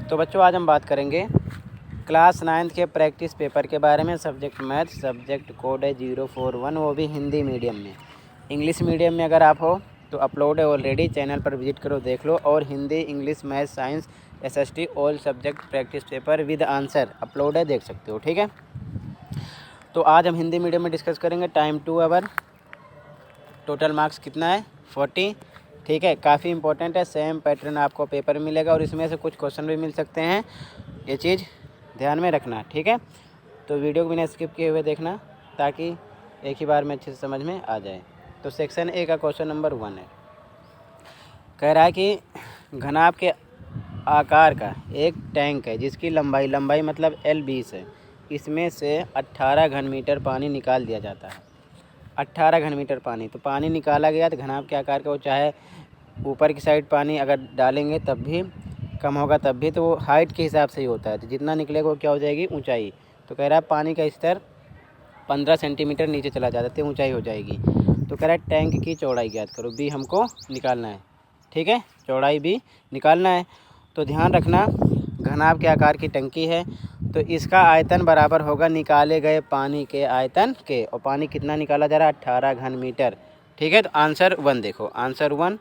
तो बच्चों आज हम बात करेंगे क्लास 9th के प्रैक्टिस पेपर के बारे में। सब्जेक्ट मैथ, सब्जेक्ट कोड है 041, वो भी हिंदी मीडियम में। इंग्लिश मीडियम में अगर आप हो तो अपलोड है ऑलरेडी, चैनल पर विजिट करो देख लो। और Hindi, English, math, science, SST all subject practice paper with answer upload है, देख सकते हो। ठीक है, तो आज हम हिंदी मीडियम में डिस्कस करेंगे। टाइम 2 आवर, टोटल मार्क्स कितना है 40। ठीक है, काफ़ी इंपॉर्टेंट है। सेम पैटर्न आपको पेपर में मिलेगा और इसमें से कुछ क्वेश्चन भी मिल सकते हैं, ये चीज़ ध्यान में रखना। ठीक है, तो वीडियो को बिना स्किप किए हुए देखना ताकि एक ही बार में अच्छे से समझ में आ जाए। तो सेक्शन ए का क्वेश्चन नंबर 1 है, कह रहा है कि घनाभ के आकार का एक टैंक है जिसकी लंबाई मतलब L20 है। इसमें से 18 घन मीटर पानी निकाल दिया जाता है। 18 घन मीटर पानी, तो पानी निकाला गया तो घनाभ के आकार का, वो चाहे ऊपर की साइड पानी अगर डालेंगे तब भी कम होगा, तब भी तो वो हाइट के हिसाब से ही होता है। तो जितना निकलेगा वो क्या हो जाएगी, ऊंचाई। तो कह रहा है पानी का स्तर 15 सेंटीमीटर नीचे चला जाता है तो ऊंचाई हो जाएगी। तो कह रहा है टैंक की चौड़ाई ज्ञात करो, बी हमको निकालना है। ठीक है, चौड़ाई भी निकालना है। तो ध्यान रखना, घनाभ के आकार की टंकी है तो इसका आयतन बराबर होगा निकाले गए पानी के आयतन के। और पानी कितना निकाला जा रहा है, 18 घन मीटर। ठीक है, तो आंसर 1 देखो, आंसर 1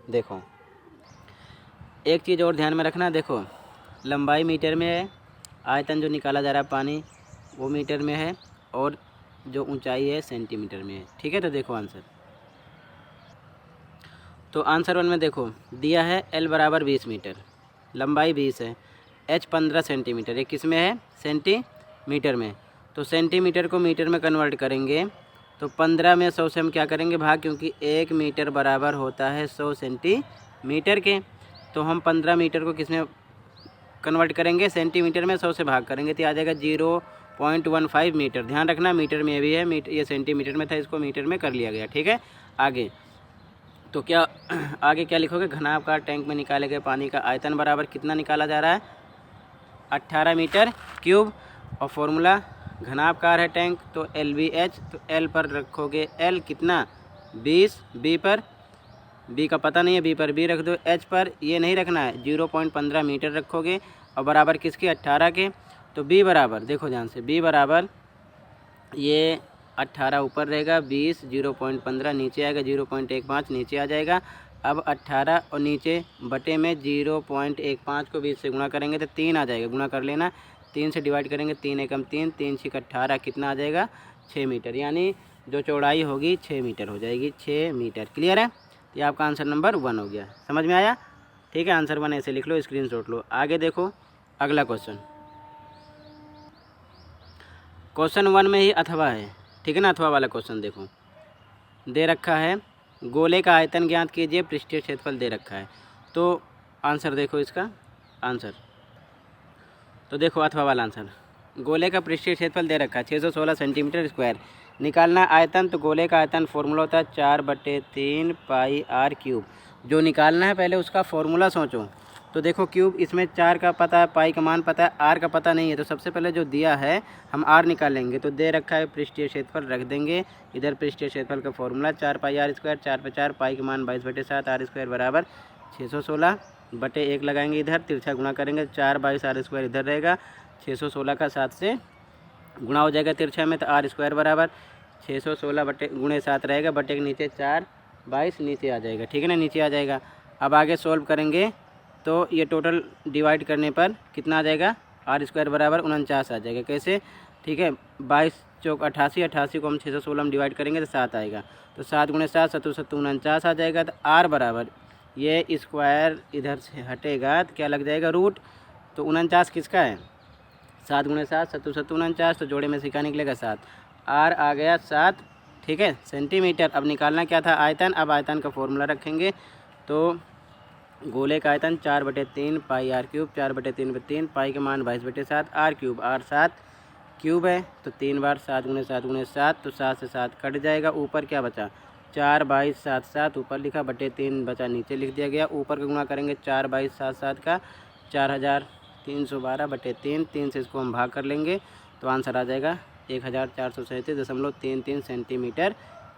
देखो। एक चीज़ और ध्यान में रखना, देखो लंबाई मीटर में है, आयतन जो निकाला जा रहा है पानी वो मीटर में है, और जो ऊंचाई है सेंटीमीटर में है। ठीक है, तो देखो आंसर। तो आंसर 1 में देखो दिया है L बराबर 20 मीटर, लंबाई 20 है, H 15 सेंटीमीटर, ये किस में है, सेंटीमीटर में। तो सेंटीमीटर को मीटर में कन्वर्ट करेंगे तो 15 में 100 से हम क्या करेंगे भाग, क्योंकि 1 मीटर बराबर होता है 100 सेंटीमीटर के। तो हम 15 मीटर को किस में कन्वर्ट करेंगे, सेंटीमीटर में 100 से भाग करेंगे तो आ जाएगा 0.15 मीटर। ध्यान रखना मीटर में भी है, मीटर ये सेंटीमीटर में था, इसको मीटर में कर लिया गया। ठीक है, आगे तो क्या आगे क्या लिखोगे, घनाभ का टैंक में निकाले गए पानी का आयतन बराबर कितना निकाला जा रहा है, 18 मीटर क्यूब। और फॉर्मूला घनाभ का है टैंक तो LBH, तो L पर रखोगे L कितना 20, B पर B का पता नहीं है, B पर B रख दो, H पर ये नहीं रखना है 0.15 मीटर रखोगे और बराबर किसके 18 के। तो B बराबर देखो ध्यान से, B बराबर ये 18 ऊपर रहेगा, 20 0.15 नीचे आएगा, 0.15 नीचे आ जाएगा। अब 18 और नीचे बटे में 0.15 को 20 से गुणा करेंगे तो 3 आ जाएगा, गुणा कर लेना, 3 से डिवाइड करेंगे, 3 एकम 3, 3 छीक 18, कितना आ जाएगा 6 मीटर। यानी जो चौड़ाई होगी 6 मीटर हो जाएगी, 6 मीटर। क्लियर है, ये आपका आंसर नंबर 1 हो गया, समझ में आया। ठीक है, आंसर 1 ऐसे लिख लो, स्क्रीनशॉट लो। आगे देखो अगला क्वेश्चन, क्वेश्चन 1 में ही अथवा है। ठीक है ना, अथवा वाला क्वेश्चन देखो, दे रखा है गोले का आयतन ज्ञात कीजिए, पृष्ठीय क्षेत्रफल दे रखा है। तो आंसर देखो इसका आंसर, तो देखो अथवा वाला आंसर, गोले का पृष्ठीय क्षेत्रफल दे रखा है 616 सेंटीमीटर स्क्वायर। निकालना आयतन, तो गोले का आयतन फॉर्मूला होता है 4/3 पाई r क्यूब। जो निकालना है पहले उसका फॉर्मूला सोचो। तो देखो क्यूब, इसमें 4 का पता है, पाई का मान पता है, r का पता नहीं है। तो सबसे पहले जो दिया है हम r निकालेंगे। तो दे रखा है पृष्ठीय क्षेत्रफल, रख देंगे इधर पृष्ठीय क्षेत्रफल का फॉर्मूला 4 पाई r स्क्वायर, 4 पे 4, पाई का मान 22/7, r स्क्वायर बराबर 616 बटे 1 लगाएंगे, इधर तिरछा गुणा करेंगे, 4/22 r स्क्वायर इधर रहेगा, 616 का 7 से गुणा हो जाएगा तिरछा में, तो r स्क्वायर बराबर 616 बटे गुणे 7 रहेगा, बटे के नीचे 4/22 नीचे आ जाएगा। ठीक है ना, नीचे आ जाएगा। अब आगे सोल्व करेंगे तो ये टोटल डिवाइड करने पर कितना आ जाएगा, r स्क्वायर बराबर 49 आ जाएगा। कैसे, ठीक है, 22 चौक 88, 88 को हम 616 में डिवाइड करेंगे तो 7 आएगा। तो 7 गुणे 7 7 7 49 आ जाएगा। तो r बराबर ये स्क्वायर इधर से हटेगा तो क्या लग जाएगा, रूट। तो 49 किसका है, 7 गुणे 7 7 7 49, तो जोड़े में से क्या निकलेगा 7, r आ गया 7। ठीक है, सेंटीमीटर। अब निकालना क्या था, आयतन। अब आयतन का फॉर्मूला रखेंगे, तो गोले का आयतन 4/3 पाई r क्यूब, 4/3 पाई के मान 22/7, r क्यूब, r 7 क्यूब है तो 3 बार 7 गुणे 7 गुणे 7, तो 7 से 7 कट जाएगा। ऊपर क्या बचा, 4/22 7 7 ऊपर लिखा, बटे 3 बचा नीचे लिख दिया गया। ऊपर का गुणा करेंगे 4/22 7 7 का 4312 बटे 3, 3 से इसको हम भाग कर लेंगे तो आंसर आ जाएगा 1437.33 सेंटीमीटर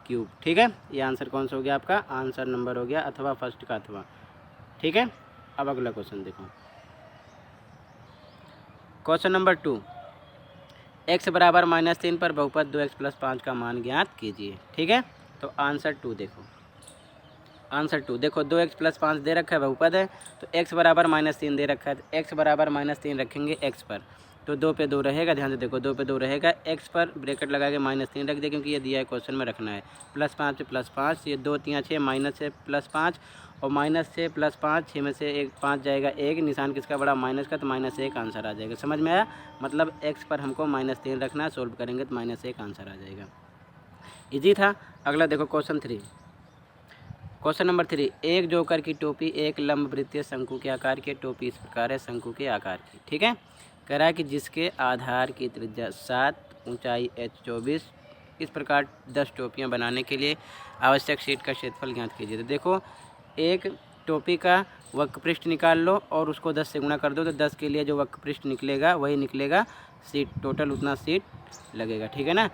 क्यूब। ठीक है, ये आंसर कौन सा हो गया, आपका आंसर नंबर हो गया अथवा फर्स्ट का अथवा। ठीक है, अब अगला क्वेश्चन देखो, क्वेश्चन नंबर 2, x बराबर -3 पर बहुपद 2x + 5 का मान ज्ञात कीजिए। ठीक है, तो आंसर 2 देखो, आंसर 2 देखो, 2x + 5 दे रखा है, बहुपद है, तो x बराबर -3 दे रखा है, तो x बराबर -3 रखेंगे x पर, तो 2 पे 2 रहेगा, ध्यान से देखो 2 पे 2 रहेगा, x पर ब्रैकेट लगा के -3 रख दे, क्योंकि ये दिया है क्वेश्चन में रखना है, +5 से +5, ये 2 3 6, माइनस से +5, और माइनस से +5, 6 में से 1 5 जाएगा, 1 निशान किसका बड़ा, माइनस का, तो -1 आंसर आ जाएगा। समझ में आया, मतलब x पर हमको -3 रखना है, सोल्व करेंगे तो -1 आंसर आ जाएगा। इजी था। अगला देखो क्वेश्चन 3, क्वेश्चन नंबर 3, एक जोकर की टोपी एक लंबवृत्तीय शंकु के आकार की, टोपी इस प्रकार है, शंकु के आकार की। ठीक है, कह रहा है कि जिसके आधार की त्रिज्या 7, ऊंचाई h 24, इस प्रकार 10 टोपियां बनाने के लिए आवश्यक शीट का क्षेत्रफल ज्ञात कीजिए। तो देखो, एक टोपी का वक्रपृष्ठ निकाल लो और उसको 10 से गुणा कर दो, तो 10 के लिए जो वक्रपृष्ठ निकलेगा वही निकलेगा सीट, टोटल उतना सीट लगेगा। ठीक है ना,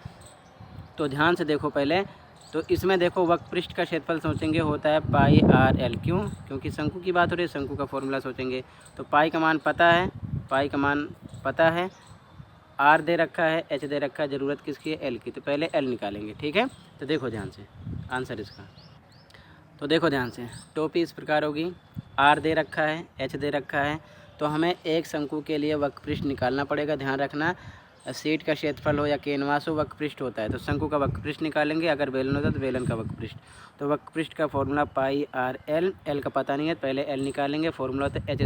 तो ध्यान से देखो पहले, तो इसमें देखो वक्रपृष्ठ का क्षेत्रफल सोचेंगे होता है πr/l, क्यों, क्योंकि शंकु की बात हो रही है, शंकु का फॉर्मूला सोचेंगे, तो पाई का मान पता है, पाई का मान पता है, r दे रखा है, h दे रखा है, ज़रूरत किसकी है, l की, तो पहले l निकालेंगे। ठीक है, तो देखो ध्यान से आंसर इसका, तो देखो ध्यान से, टोपी इस प्रकार होगी, r दे रखा है, h दे रखा है, तो हमें एक शंकु के लिए वक्रपृष्ठ निकालना पड़ेगा। ध्यान रखना, सीट का क्षेत्रफल हो या कैनवास हो, वक्रपृष्ठ होता है, तो शंकु का वक्रपृष्ठ निकालेंगे, अगर बेलन होता है तो बेलन का वक्रपृष्ठ, तो वक्रपृष्ठ का फॉर्मूला πr/l, l का पता नहीं है, पहले l निकालेंगे, फॉर्मूला होता है h² +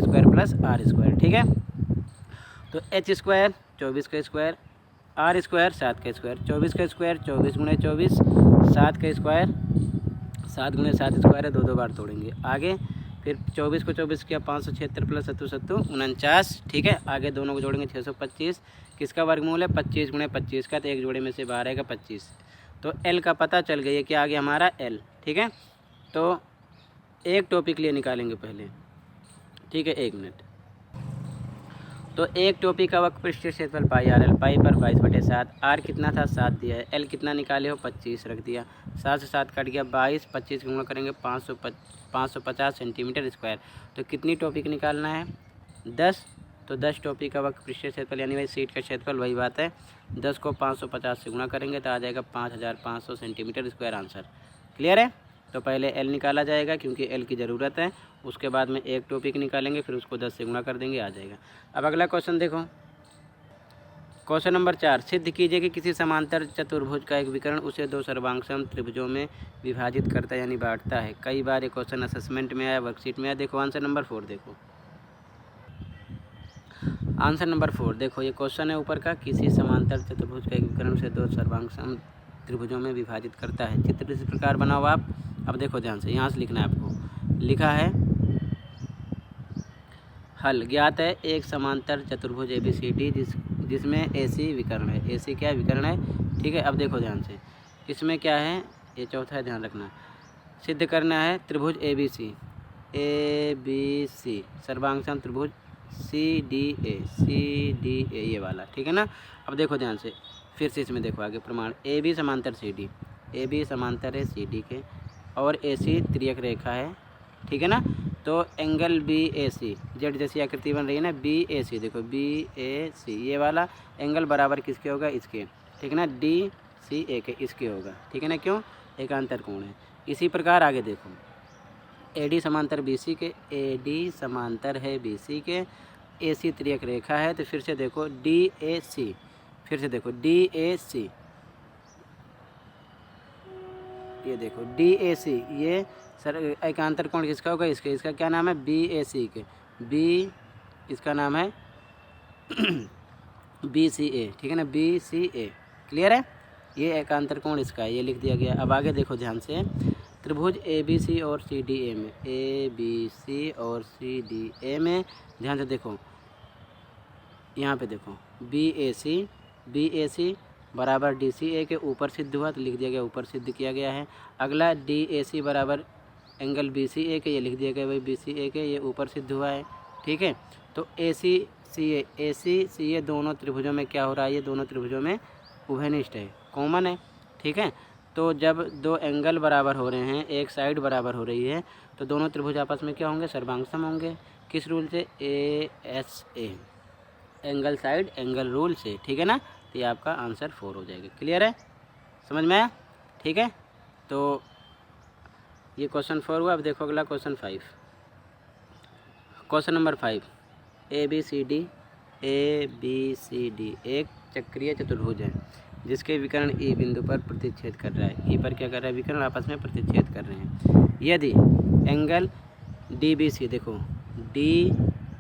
r²। ठीक है, तो h² 24 का स्क्वायर, r² 7 का स्क्वायर, 24 का स्क्वायर 24 × 24, 7 का स्क्वायर 7 × 7 स्क्वायर है, 2 बार तोड़ेंगे। आगे फिर 24 को 24 किया, 576 + 7 7 49। ठीक है, आगे दोनों को जोड़ेंगे 625, किसका वर्गमूल है, 25 × 25 का, तो एक जोड़े में से बाहर आएगा 25, तो l का पता चल गया, क्या आ गया हमारा l। ठीक है, तो एक टॉपिक लिए निकालेंगे पहले। ठीक है, 1 मिनट, तो एक टोपी का वक्रपृष्ठीय क्षेत्रफल πr/l, पाई पर 22/7, r कितना था 7 दिया है, l कितना निकाले हो 25 रख दिया, 7 से 7 कट गया 22, 25 गुणा करेंगे 550 सेंटीमीटर स्क्वायर, तो कितनी टोपिक निकालना है 10, तो 10 टोपी का वक्रपृष्ठीय क्षेत्रफल, यानी भाई सीट का क्षेत्रफल, वही बात है, 10 को 550 से गुणा करेंगे तो आ जाएगा 5500 सेंटीमीटर स्क्वायर आंसर। क्लियर है, तो पहले l निकाला जाएगा क्योंकि l की ज़रूरत है, उसके बाद में एक टॉपिक निकालेंगे, फिर उसको 10 से गुणा कर देंगे, आ जाएगा। अब अगला क्वेश्चन देखो, क्वेश्चन नंबर 4, सिद्ध कीजिए कि किसी समांतर चतुर्भुज का एक विकर्ण उसे 2 सर्वांगसम त्रिभुजों में विभाजित करता है, यानी बांटता है। कई बार ये क्वेश्चन असेसमेंट में आया, वर्कशीट में आया। देखो आंसर नंबर 4, देखो आंसर नंबर 4, देखो ये क्वेश्चन है ऊपर का, किसी समांतर चतुर्भुज का एक विकर्ण उसे 2 सर्वांगसम त्रिभुजों में विभाजित करता है। चित्र इस प्रकार बनाओ आप। अब देखो ध्यान से, यहाँ से लिखना है आपको, लिखा है हल, ज्ञात है एक समांतर चतुर्भुज ABCD जिसमें AC विकर्ण है, AC क्या है, विकर्ण है। ठीक है, अब देखो ध्यान से, इसमें क्या है, ये चौथा है, ध्यान रखना, सिद्ध करना है त्रिभुज ABC सर्वांगसम त्रिभुज CDA ये वाला। ठीक है ना, अब देखो ध्यान से, फिर से इसमें देखो आगे प्रमाण, AB समांतर CD, AB समांतर है CD के, और AC त्रियक रेखा है। ठीक है ना, तो एंगल BAC, जेड जैसी आकृति बन रही है ना, BAC, देखो BAC ये वाला एंगल बराबर किसके होगा, इसके। ठीक है ना, DCA के, इसके होगा। ठीक है ना, क्यों, एकांतर कोण है। इसी प्रकार आगे देखो, AD समांतर BC के, AD समांतर है BC के, AC त्रियक रेखा है, तो फिर से देखो DAC, फिर से देखो DAC, ये देखो DAC, ये सर एकांतर कोण किसका होगा, इसके, इसका क्या नाम है, BAC के, B इसका नाम है BCA। ठीक है ना, BCA, क्लियर है, ये एकांतर कोण इसका है, ये लिख दिया गया। अब आगे देखो ध्यान से, त्रिभुज ABC और CDA में, ABC और CDA में ध्यान से देखो, यहाँ पे देखो BAC बराबर DCA के, ऊपर सिद्ध हुआ तो लिख दिया गया, ऊपर सिद्ध किया गया है। अगला DAC बराबर एंगल BCA के, ये लिख दिया गया भाई BCA के, ये ऊपर सिद्ध हुआ है। ठीक है, तो AC CA दोनों त्रिभुजों में क्या हो रहा है, ये दोनों त्रिभुजों में उभयनिष्ठ है, कॉमन है। ठीक है, तो जब दो एंगल बराबर हो रहे हैं, एक साइड बराबर हो रही है, तो दोनों त्रिभुज आपस में क्या होंगे, सर्वांगसम होंगे। किस रूल से, एंगल साइड एंगल रूल से, ठीक है ना। तो ये आपका आंसर 4 हो जाएगा। क्लियर है, समझ में आया, ठीक है। तो ये क्वेश्चन 4 हुआ। अब देखो अगला question 5। Question number 5, A B C D एक चक्रीय चतुर्भुज है जिसके विकर्ण ई बिंदु पर प्रतिच्छेद कर रहा है। ई पर क्या कर रहा है, विकर्ण आपस में प्रतिच्छेद कर रहे हैं। यदि एंगल डी बी सी, देखो डी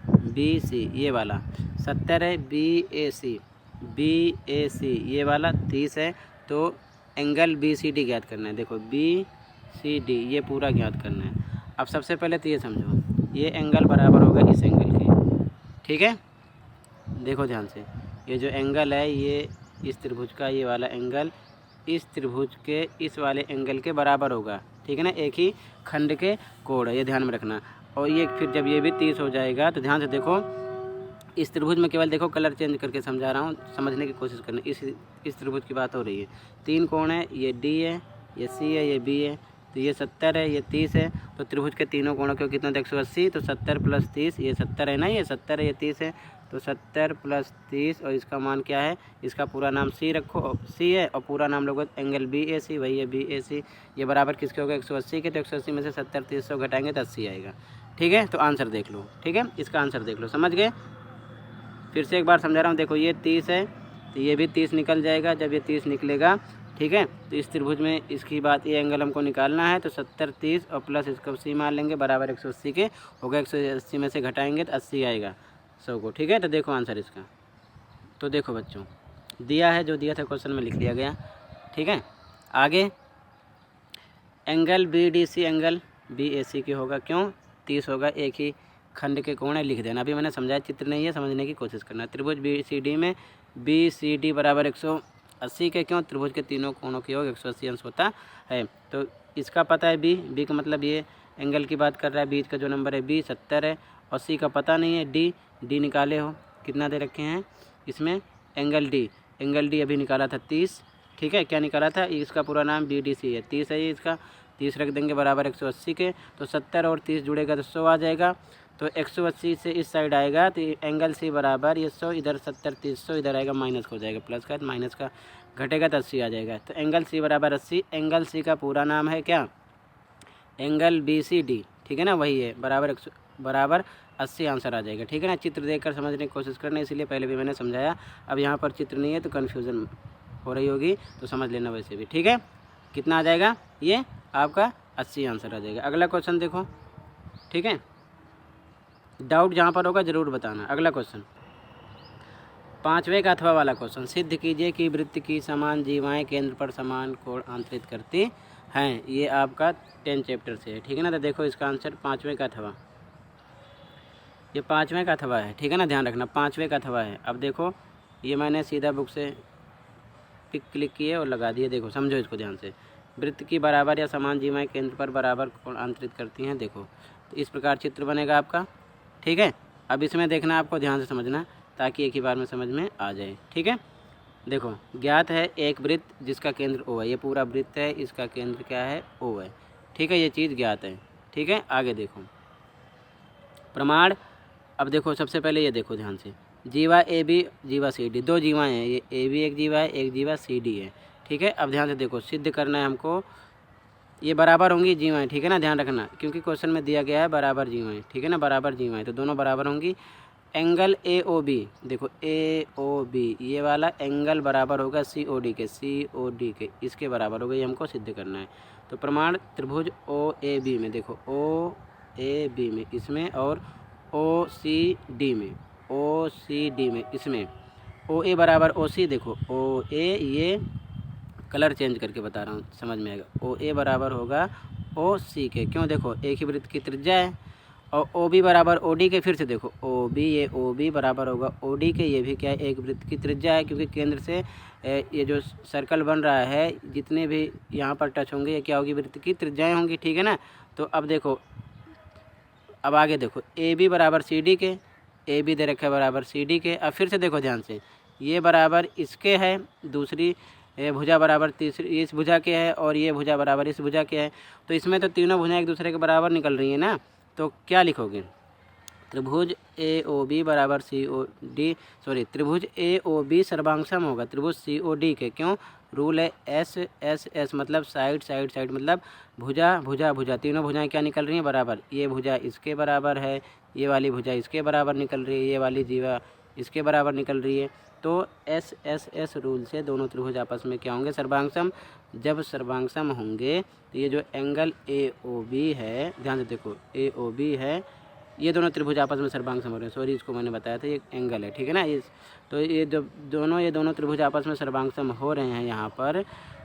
बी सी ये वाला 70 है, बी ए सी ये वाला 30 है, तो एंगल बी सी डी ज्ञात करना है। देखो बी सी डी ये पूरा ज्ञात करना है। अब सबसे पहले तो ये समझो, ये एंगल बराबर होगा इस एंगल के, ठीक है। देखो ध्यान से, ये जो एंगल है ये इस त्रिभुज का ये वाला एंगल इस त्रिभुज के इस वाले एंगल के बराबर होगा, ठीक है ना। एक ही खंड के कोण है, ये ध्यान में रखना। और ये फिर जब ये भी 30 हो जाएगा तो ध्यान से देखो, इस त्रिभुज में केवल देखो कलर चेंज करके समझा रहा हूँ, समझने की कोशिश करना। इस त्रिभुज की बात हो रही है। 3 कोण है, ये डी है, ये सी है, ये बी है। तो ये 70 है, ये 30 है। तो त्रिभुज के तीनों कोणों को कितना, 180। तो 70 + 30, ये 70 है ना, ये 70 है, ये 30 है। तो 70 + 30 और इसका मान क्या है, इसका पूरा नाम सी रखो, सी है, और पूरा नाम लोगो एंगल बी ए सी, वही है बी ए सी। ये बराबर किसके होगा, 180 के। तो 180 में से 70 30 घटाएंगे तो 80 आएगा, ठीक है। तो आंसर देख लो, ठीक है, इसका आंसर देख लो, समझ गए। फिर से एक बार समझा रहा हूँ, देखो ये 30 है तो ये भी 30 निकल जाएगा। जब ये 30 निकलेगा, ठीक है, तो इस त्रिभुज में इसकी बात, ये एंगल हमको निकालना है। तो 70 30 और प्लस इसको 80 मान लेंगे, बराबर 180 के होगा। 180 में से घटाएंगे तो 80 आएगा 100 को, ठीक है। तो देखो आंसर इसका, तो देखो बच्चों दिया है, जो दिया था क्वेश्चन में लिख लिया गया, ठीक है। आगे angle B D C angle B A C की होगा, क्यों 30 होगा, एक ही खंड के कोण है, लिख देना। अभी मैंने समझाया, चित्र नहीं है, समझने की कोशिश करना। त्रिभुज बी सी डी में बी सी डी बराबर 180 के, क्यों त्रिभुज के तीनों कोणों की योग 180 अंश होता है। तो इसका पता है बी का मतलब ये एंगल की बात कर रहा है, बीच का जो नंबर है बी 70 है, और सी का पता नहीं है, डी निकाले हो, कितना दे रखे हैं इसमें, एंगल डी अभी निकाला था 30, ठीक है। क्या निकाला था, इसका पूरा नाम बी डी सी है, 30 है ये, इसका 30 रख देंगे, बराबर 180 के। तो 70 और 30 जुड़ेगा तो 100 आ जाएगा। तो 180 से इस साइड आएगा तो एंगल सी बराबर ये 100, इधर 70 30 100, इधर आएगा माइनस हो जाएगा, प्लस का माइनस का घटेगा तो 80 आ जाएगा। तो एंगल सी बराबर 80, एंगल सी का पूरा नाम है क्या, एंगल बी सी डी, ठीक है ना, वही है, बराबर 80 आंसर आ जाएगा, ठीक है ना। चित्र देखकर समझने की कोशिश करना, इसीलिए पहले भी मैंने समझाया। अब यहाँ पर चित्र नहीं है तो कन्फ्यूज़न हो रही होगी, तो समझ लेना वैसे भी, ठीक है। कितना आ जाएगा, ये आपका 80 आंसर आ जाएगा। अगला क्वेश्चन देखो, ठीक है, डाउट जहाँ पर होगा ज़रूर बताना। अगला क्वेश्चन 5वें का अथवा वाला क्वेश्चन, सिद्ध कीजिए कि वृत्त की समान जीवाएं केंद्र पर समान कोण आंतरित करती हैं। ये आपका 10 चैप्टर से है, ठीक है ना। तो देखो इसका आंसर 5वें का अथवा, ये 5वें का अथवा है, ठीक है ना, ध्यान रखना 5वें का अथवा है। अब देखो ये मैंने सीधा बुक से पिक क्लिक किए और लगा दिए, देखो समझो इसको ध्यान से। वृत्त की बराबर या समान जीवाएं केंद्र पर बराबर कोण आंतरित करती हैं, देखो तो इस प्रकार चित्र बनेगा आपका, ठीक है। अब इसमें देखना आपको, ध्यान से समझना ताकि एक ही बार में समझ में आ जाए, ठीक है। देखो ज्ञात है एक वृत्त जिसका केंद्र ओ है, ये पूरा वृत्त है, इसका केंद्र क्या है, ओ है, ठीक है, ये चीज़ ज्ञात है, ठीक है। आगे देखो प्रमाण। अब देखो सबसे पहले ये देखो ध्यान से, जीवा ए बी जीवा सी डी, 2 जीवाएँ हैं, ये ए बी एक जीवा है, एक जीवा सी डी है, ठीक है। अब ध्यान से देखो, सिद्ध करना है हमको, ये बराबर होंगी जीवाएँ, ठीक है ना, ध्यान रखना, क्योंकि क्वेश्चन में दिया गया है बराबर जीवाएँ, ठीक है ना, बराबर जीवाएँ, तो दोनों बराबर होंगी। एंगल ए ओ बी, देखो ए ओ बी ये वाला एंगल बराबर होगा सी ओ डी के, इसके बराबर होगा, ये हमको सिद्ध करना है। तो प्रमाण त्रिभुज ओ ए बी में, देखो ओ ए बी में इसमें, और ओ सी डी में इसमें, ओ ए बराबर ओ सी, देखो ओ ए, ये कलर चेंज करके बता रहा हूँ, समझ में आएगा। ओ ए बराबर होगा ओ सी के, क्यों देखो एक ही वृत्त की त्रिज्या है। और ओ बी बराबर ओ डी के, फिर से देखो ओ बी, ये ओ बी बराबर होगा ओ डी के, ये भी क्या है, एक वृत्त की त्रिज्या है, क्योंकि केंद्र से ये जो सर्कल बन रहा है, जितने भी यहाँ पर टच होंगे ये क्या होगी, वृत्त की त्रिज्याएँ होंगी, ठीक है ना। तो अब देखो, अब आगे देखो ए बी बराबर सी डी के, ए बी दे रखा है बराबर सी डी के। अब फिर से देखो ध्यान से, ये बराबर इसके है, दूसरी भुजा बराबर तीसरी इस भुजा के है, और ये भुजा बराबर इस भुजा के है। तो इसमें तो तीनों भुजाएं एक दूसरे के बराबर निकल रही हैं ना, तो क्या लिखोगे, त्रिभुज ए ओ बी बराबर सी ओ डी त्रिभुज ए ओ बी सर्वांगसम होगा त्रिभुज सी ओ डी के। क्यों? रूल है एस एस एस मतलब साइड साइड साइड मतलब भुजा भुजा भुजा, तीनों भुजाएं क्या निकल रही हैं? बराबर। ये भुजा इसके बराबर है, ये वाली भुजा इसके बराबर निकल रही है, ये वाली जीवा इसके बराबर निकल रही है। तो एस एस एस रूल से दोनों त्रिभुज आपस में क्या होंगे? सर्वांगसम। जब सर्वांगसम होंगे तो ये जो एंगल ए ओ बी है, ध्यान से देखो, ए ओ बी है, ये दोनों त्रिभुज आपस में सर्वांगसम हो रहे हैं। सॉरी, इसको मैंने बताया था, ये एंगल है, ठीक है ना। तो ये जब ये दोनों त्रिभुज आपस में सर्वांगसम हो रहे हैं यहाँ पर,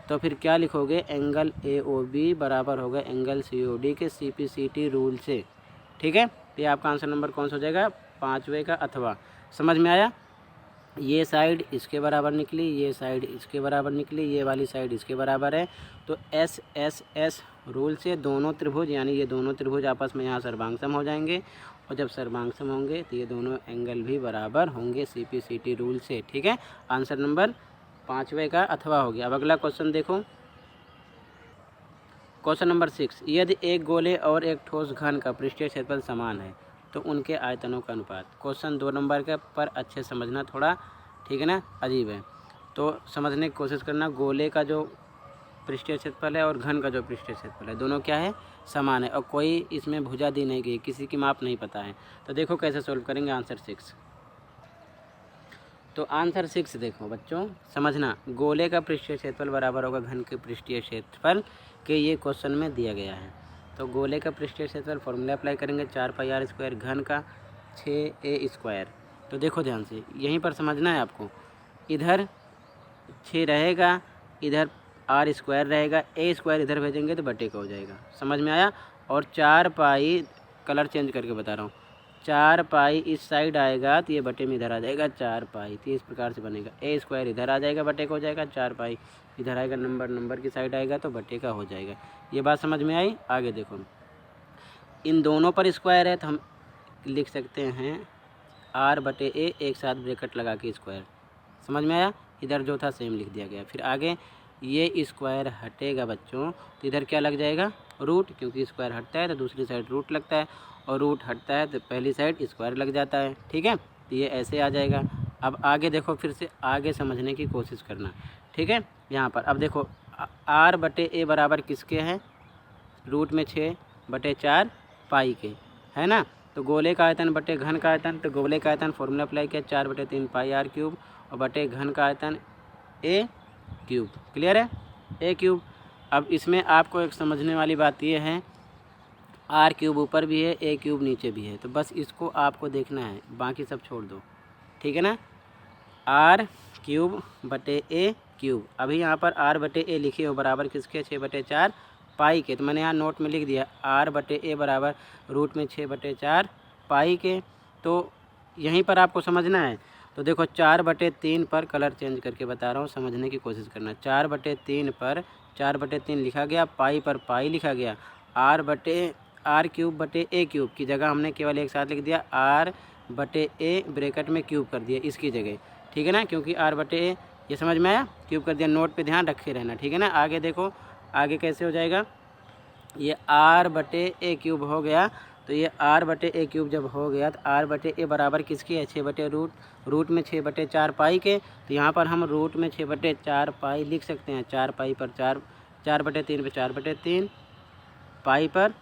तो फिर क्या लिखोगे? एंगल ए ओ बी बराबर होगा एंगल सी ओ डी के C P C T rule से, ठीक है। तो ये आपका आंसर नंबर कौन सा हो जाएगा? 5वें का अथवा। समझ में आया? ये साइड इसके बराबर निकली, ये साइड इसके बराबर निकली, ये वाली साइड इसके बराबर है। तो एस एस एस रूल से दोनों त्रिभुज, यानी ये दोनों त्रिभुज आपस में यहाँ सर्वांगसम हो जाएंगे, और जब सर्वांगसम होंगे तो ये दोनों एंगल भी बराबर होंगे C P C T rule से, ठीक है। आंसर नंबर 5वें का अथवा हो गया। अब अगला क्वेश्चन देखो, क्वेश्चन नंबर 6। यदि एक गोले और एक ठोस घन का पृष्ठीय क्षेत्रफल समान है तो उनके आयतनों का अनुपात। क्वेश्चन 2 नंबर के पर अच्छे समझना थोड़ा, ठीक है ना, अजीब है, तो समझने की कोशिश करना। गोले का जो पृष्ठीय क्षेत्रफल है और घन का जो पृष्ठीय क्षेत्रफल है, दोनों क्या है? समान है, और कोई इसमें भुजा दी नहीं गई, किसी की माप नहीं पता है। तो देखो कैसे सोल्व करेंगे आंसर 6। तो आंसर 6 देखो बच्चों, समझना। गोले का पृष्ठीय क्षेत्रफल बराबर होगा घन के पृष्ठीय क्षेत्रफल के, ये क्वेश्चन में दिया गया है। तो गोले का पृष्ठीय क्षेत्रफल फॉर्मूला अप्लाई करेंगे 4πr², घन का 6a²। तो देखो ध्यान से, यहीं पर समझना है आपको। इधर 6 रहेगा, इधर r² रहेगा, a² इधर भेजेंगे तो बटे का हो जाएगा। समझ में आया? और 4π, कलर चेंज करके बता रहा हूँ, 4π इस साइड आएगा तो ये बटे में इधर आ जाएगा 4π, तो इस प्रकार से बनेगा। a² इधर आ जाएगा, बटे का हो जाएगा, 4π इधर आएगा, नंबर की साइड आएगा तो बटे का हो जाएगा। ये बात समझ में आई? आगे देखो, इन दोनों पर स्क्वायर है तो हम लिख सकते हैं r/a, एक साथ ब्रैकेट लगा के स्क्वायर। समझ में आया? इधर जो था सेम लिख दिया गया। फिर आगे ये स्क्वायर हटेगा बच्चों, तो इधर क्या लग जाएगा? रूट, क्योंकि स्क्वायर हटता है तो दूसरी साइड रूट लगता है, और रूट हटता है तो पहली साइड स्क्वायर लग जाता है, ठीक है। तो ये ऐसे आ जाएगा। अब आगे देखो, फिर से आगे समझने की कोशिश करना, ठीक है। यहाँ पर अब देखो, r/a बराबर किसके हैं? रूट में 6/4 पाई के, है ना। तो गोले का आयतन बटे घन का आयतन, तो गोले का आयतन फॉर्मूला अप्लाई किया 4/3 पाई r³ और बटे घन का आयतन a³। क्लियर है? a³। अब इसमें आपको एक समझने वाली बात ये है, r³ ऊपर भी है, a³ नीचे भी है, तो बस इसको आपको देखना है, बाकी सब छोड़ दो, ठीक है ना। r³ बटे a³। अभी यहाँ पर r/a लिखे हो बराबर किसके? 6/4 पाई के। तो मैंने यहाँ नोट में लिख दिया r/a बराबर रूट में 6/4 पाई के। तो यहीं पर आपको समझना है। तो देखो 4/3 पर, कलर चेंज करके बता रहा हूँ, समझने की कोशिश करना। 4/3 पर 4/3 लिखा गया, पाई पर पाई लिखा गया, r³ बटे a³ की जगह हमने केवल एक साथ लिख दिया r/a ब्रैकेट में क्यूब कर दिया इसकी जगह, ठीक है ना, क्योंकि r/a, ये समझ में आया? क्यूब कर दिया। नोट पे ध्यान रखे रहना, ठीक है ना। आगे देखो, आगे कैसे हो जाएगा? ये r/a³ हो गया, तो ये r/a³ जब हो गया तो r/a बराबर किसकी है? 6 रूट में 6/4 पाई के। तो यहाँ पर हम रूट में 6/4 पाई लिख सकते हैं। 4 पाई पर 4/3 पे 4/3 पाई पर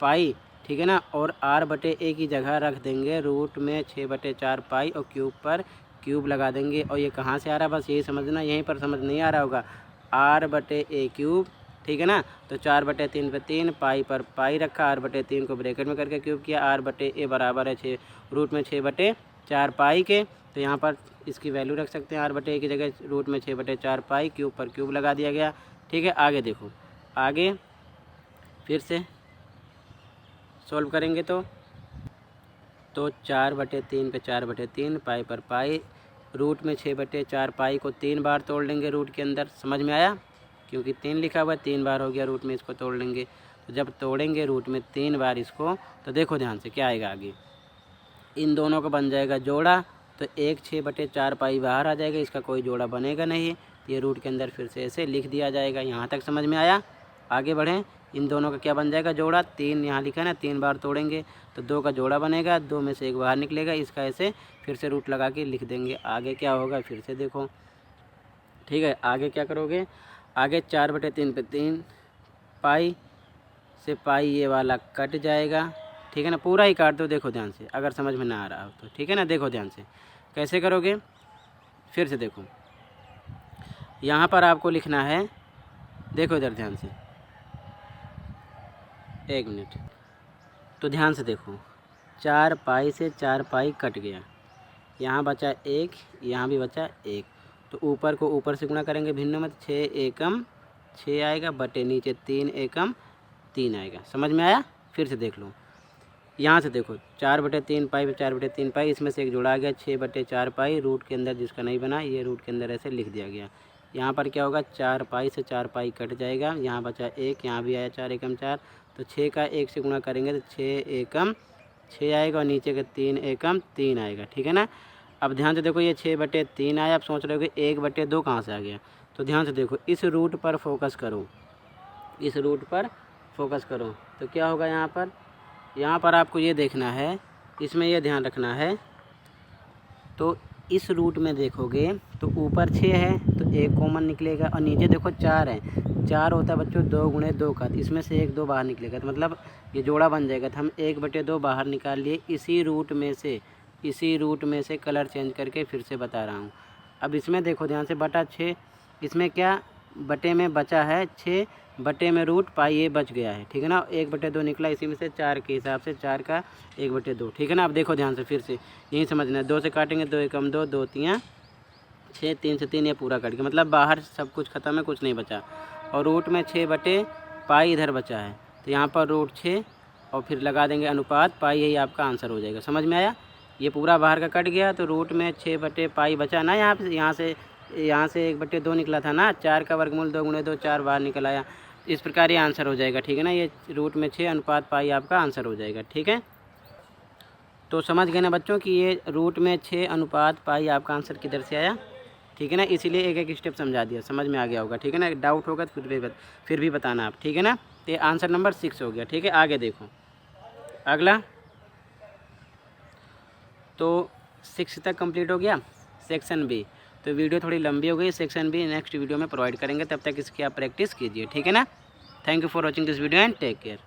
पाई, ठीक है ना। और r/a की जगह रख देंगे रूट में 6/4 पाई और क्यूब पर क्यूब लगा देंगे। और ये कहाँ से आ रहा है? बस यही समझना, यहीं पर समझ नहीं आ रहा होगा, r/a³, ठीक है ना। तो 4/3 पे 3, पाई पर पाई रखा, r/3 को ब्रैकेट में करके क्यूब किया, r/a बराबर है रूट में 6/4 पाई के। तो यहाँ पर इसकी वैल्यू रख सकते हैं, r/a की जगह रूट में 6/4 पाई, क्यूब पर क्यूब लगा दिया गया, ठीक है। आगे देखो, आगे फिर से सॉल्व करेंगे तो 4/3 पे 4/3 पाई पर पाई, रूट में 6/4 पाई को 3 बार तोड़ लेंगे रूट के अंदर। समझ में आया? क्योंकि 3 लिखा हुआ है, 3 बार हो गया रूट में, इसको तोड़ लेंगे। तो जब तोड़ेंगे रूट में 3 बार इसको, तो देखो ध्यान से क्या आएगा आगे, इन दोनों का बन जाएगा जोड़ा, तो 6/4 पाई बाहर आ जाएगा, इसका कोई जोड़ा बनेगा नहीं। ये रूट के अंदर फिर से ऐसे लिख दिया जाएगा। यहाँ तक समझ में आया? आगे बढ़ें। इन दोनों का क्या बन जाएगा जोड़ा, 3 यहाँ लिखा है ना, 3 बार तोड़ेंगे तो 2 का जोड़ा बनेगा, 2 में से 1 बाहर निकलेगा, इसका ऐसे फिर से रूट लगा के लिख देंगे। आगे क्या होगा फिर से देखो, ठीक है। आगे क्या करोगे, आगे 4/3 पे 3 पाई से पाई ये वाला कट जाएगा, ठीक है ना। पूरा ही काट दो, देखो ध्यान से, अगर समझ में ना आ रहा हो तो, ठीक है ना। देखो ध्यान से कैसे करोगे, फिर से देखो, यहाँ पर आपको लिखना है, देखो इधर ध्यान से, 1 मिनट, तो ध्यान से देखो, 4 पाई से 4 पाई कट गया, यहाँ बचा 1, यहाँ भी बचा 1, तो ऊपर को ऊपर से गुणा करेंगे भिन्नों में, 6 एकम 6 आएगा, बटे नीचे 3 एकम 3 आएगा। समझ में आया, फिर से देख लो, यहाँ से देखो, 4/3 पाई पे 4/3 पाई, इसमें से एक जोड़ा आ गया, 6/4 पाई, रूट के अंदर जिसका नहीं बना ये रूट के अंदर ऐसे लिख दिया गया। यहाँ पर क्या होगा, 4 पाई से 4 पाई कट जाएगा, यहाँ बचा 1, यहाँ भी आया 4 एकम 4, तो 6 का 1 से गुणा करेंगे तो 6 एकम 6 आएगा, और नीचे का 3 एकम 3 आएगा, ठीक है ना। अब ध्यान से देखो, ये 6/3 आया, आप सोच रहे हो कि 1/2 कहाँ से आ गया, तो ध्यान से देखो, इस रूट पर फोकस करो, इस रूट पर फोकस करो, तो क्या होगा यहाँ पर आपको ये देखना है, इसमें ये ध्यान रखना है, तो इस रूट में देखोगे तो ऊपर 6 है तो 1 कॉमन निकलेगा, और नीचे देखो 4 है, 4 होता है बच्चों 2 × 2 का, तो इसमें से 1 2 बाहर निकलेगा, तो मतलब ये जोड़ा बन जाएगा। तो हम 1/2 बाहर निकाल लिए, इसी रूट में से कलर चेंज करके फिर से बता रहा हूँ। अब इसमें देखो ध्यान से, बटा 6, इसमें क्या बटे में बचा है 6, बटे में रूट पाई ये बच गया है, ठीक है ना। 1/2 निकला, इसी में से 4 के हिसाब से 4 का 1/2, ठीक है ना। अब देखो ध्यान से, फिर से यही समझना है, 2 से काटेंगे, 2 एकम 2, 2 3 6, 3 से 3 ये पूरा कट गया, मतलब बाहर सब कुछ खत्म है, कुछ नहीं बचा, और रूट में 6/पाई इधर बचा है, तो यहाँ पर रूट 6 और फिर लगा देंगे अनुपात पाई, यही आपका आंसर हो जाएगा। समझ में आया, ये पूरा बाहर का कट गया, तो रूट में 6/पाई बचा ना, यहाँ से 1/2 निकला था ना, 4 का वर्गमूल 2 × 2 4 बाहर निकल आया, इस प्रकार ये आंसर हो जाएगा, ठीक है ना। ये रूट में 6 अनुपात पाई आपका आंसर हो जाएगा, ठीक है। तो समझ गए ना बच्चों कि ये रूट में 6 अनुपात पाई आपका आंसर किधर से आया, ठीक है ना। इसीलिए एक एक स्टेप समझा दिया, समझ में आ गया होगा, ठीक है ना। डाउट होगा तो फिर भी बताना आप, ठीक है ना। तो आंसर नंबर 6 हो गया, ठीक है। आगे देखो अगला, तो 6 तक कंप्लीट हो गया सेक्शन बी। तो वीडियो थोड़ी लंबी हो गई, सेक्शन बी नेक्स्ट वीडियो में प्रोवाइड करेंगे, तब तक इसकी आप प्रैक्टिस कीजिए, ठीक है ना। Thank you for watching this video and take care.